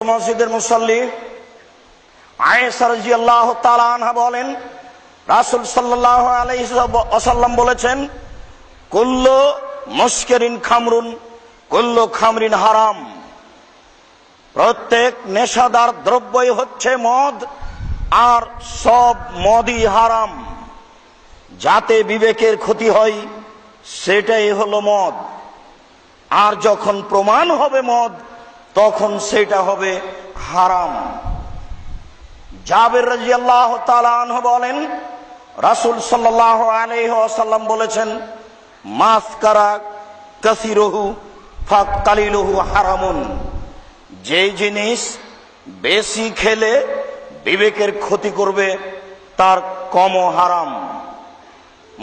মসজিদের মুসাল্লি আয়েশা রাদিয়াল্লাহু তাআলা আনহা বলেন, রাসূল সাল্লাল্লাহু আলাইহি ওয়াসাল্লাম বলেছেন, কুল্লু মুশকিরিন খামরুন কুল্লু খামরিন হারাম। প্রত্যেক নেশাদার দ্রব্যই হচ্ছে মদ, আর সব মদই হারাম। যাতে বিবেকের ক্ষতি হয় সেটাই হলো মদ। আর যখন প্রমাণ হবে মদ, তখন সেটা হবে হারাম। জাবের রাদিয়াল্লাহু তাআলা আনহু বলেন, রাসূল সাল্লাল্লাহু আলাইহি ওয়াসাল্লাম বলেছেন, মাসকারা কাসিরুহু ফাকালিলুহু হারামুন। যে জিনিস বেশি খেলে বিবেকের ক্ষতি করবে তার কমও হারাম।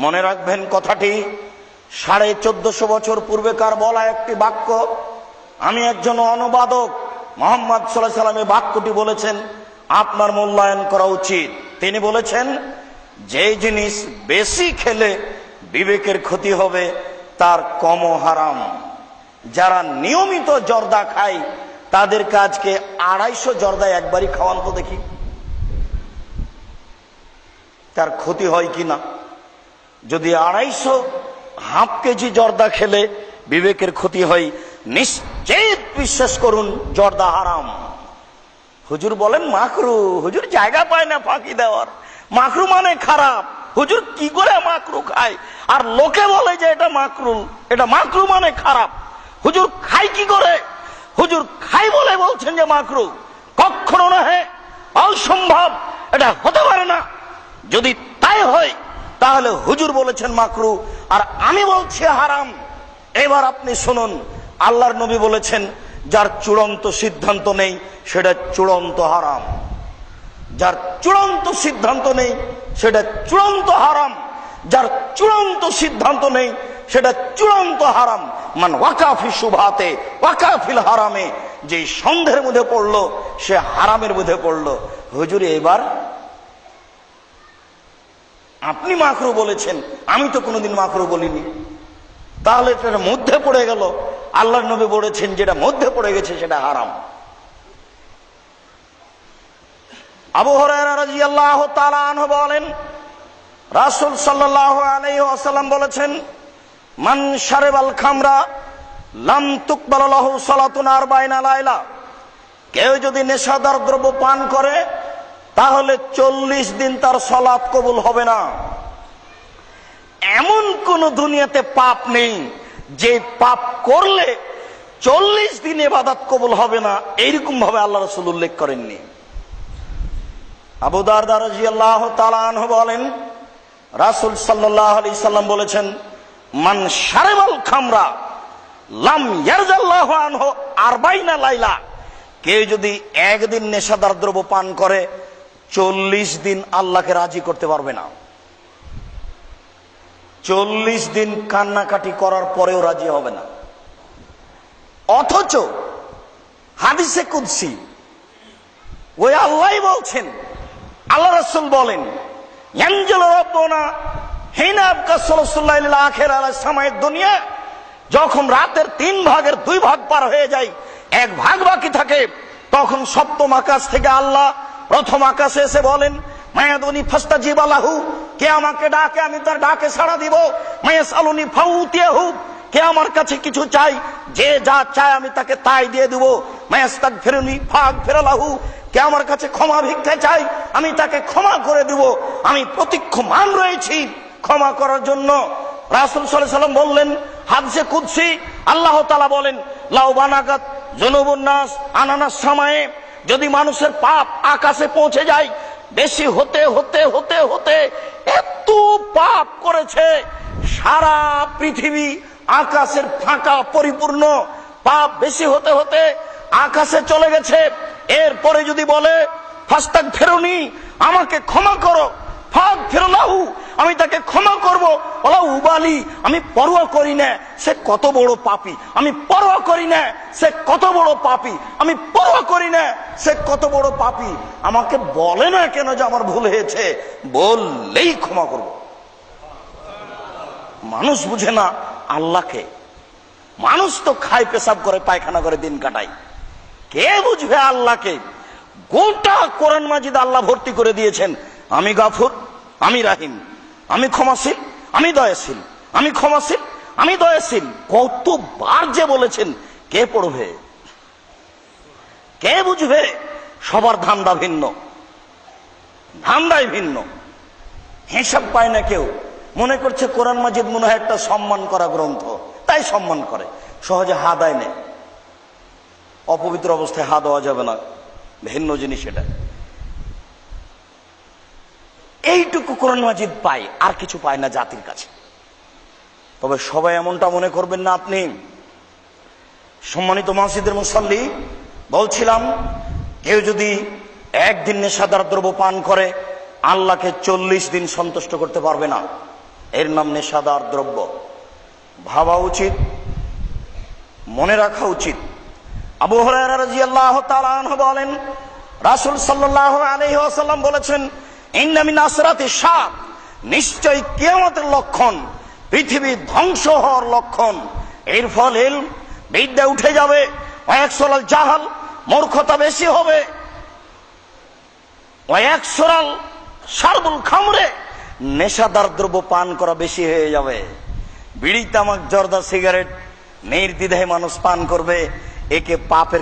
মনে রাখবেন কথাটি 1450 বছর পূর্বেকার বলা একটি বাক্য। আমি একজন অনুবাদক, মুহাম্মদ সাল্লাল্লাহু আলাইহি ওয়াসাল্লাম এই বাক্যটি বলেছেন, আপনার মূল্যায়ন করা উচিত। তিনি বলেছেন, যে জিনিস বেশি খেলে বিবেকের ক্ষতি হবে তার কমও হারাম। যারা নিয়মিত জর্দা খায় তাদের কাজকে 250 জর্দা একবারই খাওয়ান তো দেখি, তার ক্ষতি হয় কিনা। যদি 250 হাফ কেজি জর্দা খেলে বিবেকের ক্ষতি হয়, নিশ্চিত বিশ্বাস করুন জর্দা হারাম। হুজুর বলেন মাকরু, হুজুর জায়গা পায় না ফাঁকি দেওয়ার। মাকরু মানে খারাপ, হুজুর কি করে মাকরু খায়? আর লোকে বলে যে এটা মাকরু, এটা মাকরু মানে খারাপ। হুজুর খাই কি করে? হুজুর খাই বলে বলছেন যে মাকরু। কখনো না, হ্যাঁ, অসম্ভব, এটা হতে পারে না। যদি তাই হয় তাহলে হুজুর বলেছেন মাকরু আর আমি বলছি হারাম। এবার আপনি শুনুন, আল্লাহর নবী বলেছেন, যার চূড়ান্ত সিদ্ধান্ত নেই সেটা চূড়ান্ত হারাম। যার চূড়ান্ত সিদ্ধান্ত নেই সেটা চূড়ান্ত হারাম। যার চূড়ান্ত সিদ্ধান্ত নেই সেটা চূড়ান্ত হারাম। মান ওয়াকাফি শুবহাতে ওয়াকাফিল হারামে, যে সন্দেহের মধ্যে পড়লো সে হারামের মধ্যে পড়লো। হুজুর এবার আপনি মাকরু বলেছেন, আমি তো কোনোদিন মাকরু বলিনি, তাহলে এটা মধ্যে পড়ে গেল। আল্লাহর নবী বলেছেন যেটা মধ্যে পড়ে গেছে সেটা হারাম। আবু হুরায়রা রাদিয়াল্লাহু তাআলা আনহু বলেন, রাসূল সাল্লাল্লাহু আলাইহি ওয়াসাল্লাম বলেছেন, মান শারিবাল খামরা লাম তুকবাল লাহু সালাতুন 40 লাইলা। কেউ যদি নেশাদার দ্রব্য পান করে তাহলে 40 দিন তার সালাত কবুল হবে না। এমন কোন দুনিয়াতে পাপ নেই যে পাপ করলে 40 দিন ইবাদত কবুল হবে না, এইরকম ভাবে আল্লাহ রাসূল উল্লেখ করেননি। আবু দারদা রাদিয়াল্লাহু তাআলা আনহু বলেন, রাসূল সাল্লাল্লাহু আলাইহি সাল্লাম বলেছেন, মান শারিবাল খামরা লাম ইয়ারজাল্লাহু আনহু 40 লাইলা। কেউ যদি একদিন নেশাদার দ্রব্য পান করে 40 দিন আল্লাহকে রাজি করতে পারবে না। 40 দিন কান্নাকাটি করার পরেও রাজি হবে না। অথচ হাদিসে কুদসি ওই আল্লাহই বলছেন, আল্লাহ রাসূল বলেন, ইয়ানজিলু রাব্বুনা হিনা আবকা সুলুসুল লাইলিল আখির আলা সামায়েদ দুনিয়া। যখন রাতের 3 ভাগের 2 ভাগ পার হয়ে যায়, 1 ভাগ বাকি থাকে, তখন সপ্তম আকাশ থেকে আল্লাহ প্রথম আকাশে এসে বলেন, মায়াদুনি ফাস্তাজিবা লাহু, কে আমাকে ডাকে আমি তার ডাকে সাড়া দিব। মায়াসালুনি ফাউতিয়াহু, কে আমার কাছে কিছু চাই, যে যা চায় আমি তাকে তাই দিয়ে দেব। মায়াস্তাগফিরুনি ফাগফির লাহু, কে আমার কাছে ক্ষমা ভিক্ষা চাই আমি তাকে ক্ষমা করে দেব। আমি প্রতীক্ষমান রয়েছি ক্ষমা করার জন্য। রাসূল সাল্লাল্লাহু আলাইহি ওয়াসাল্লাম বললেন, হাদিসে কুদসি আল্লাহ তাআলা বলেন, লাউ বানাগাত যুনুবুন নাস আনানাস সামায়ে, যদি মানুষের পাপ আকাশে পৌঁছে যায়, বেশি হতে হতে হতে হতে এত পাপ করেছে, সারা পৃথিবী আকাশের ফাঁকা পরিপূর্ণ, পাপ বেশি হতে হতে আকাশে চলে গেছে। এরপরে যদি বলে ফাস্তাগফিরুনি, আমাকে ক্ষমা করো, ফাগফির লাহু, আমি তাকে ক্ষমা করব। ওলা উবালি, আমি পরোয়া করি না সে কত বড় পাপী, আমি পরোয়া করি না সে কত বড় পাপী, আমি পরোয়া করি না সে কত বড় পাপী। আমাকে বলে না কেন যে আমার ভুল হয়েছে, বললেই ক্ষমা করব। মানুষ বুঝে না আল্লাহকে। মানুষ তো খায়, পেশাব করে, পায়খানা করে দিন কাটায়, কে বুঝবে আল্লাহকে? গোটা কোরআন মাজিদ আল্লাহ ভর্তি করে দিয়েছেন, আমি গাফুর, আমি রাহিম, আমি ক্ষমাশীল, আমি দয়াশীল, আমি ক্ষমাশীল, আমি দয়াশীল। কতবার যে বলেছেন, কে পড়বে, কে বুঝবে? সবার ধান্দা ভিন্ন, ধান্দাই ভিন্ন, হিসাব পায় না কেউ। মনে করছে কোরআন মাজিদ মনে হয় একটা সম্মান করা গ্রন্থ, তাই সম্মান করে, সহজে হা দেয় না। অপবিত্র অবস্থায় হা দেওয়া যাবে না, ভিন্ন জিনিস এটা। এইটুকু কোরআন মাজিদ পায়, আর কিছু পায় না জাতির কাছে। তবে সবাই এমনটা মনে করবেন না আপনি। সম্মানিত মসজিদের মুসাল্লি, বলছিলাম কেউ যদি একদিন নেশাদার দ্রব্য পান করে, আল্লাহকে 40 দিন সন্তুষ্ট করতে পারবে না। এর নাম নেশাদার দ্রব্য। ভাবা উচিত, মনে রাখা উচিত। আবু হুরায়রা রাদিয়াল্লাহু তাআলা আনহু বলেন, রাসূল সাল্লাল্লাহু আলাইহি ওয়াসাল্লাম বলেছেন, ইন্না মিন আসরাতিশ সাআত, নিশ্চয় কিয়ামতের লক্ষণ, পৃথিবী ধ্বংস হওয়ার লক্ষণ। এর ফলে বিদ্যা উঠে যাবে, ওয়ায়াকসুরাল জাহাল, মূর্খতা বেশি হবে, ওয়ায়াকসুরাল শারবুল খামরে, নেশাদার দ্রব্য পান করা বেশি হয়ে যাবে। বিড়ি, তামাক, জর্দা, সিগারেট নির্দ্বিধায় মানুষ পান করবে। একে পাপের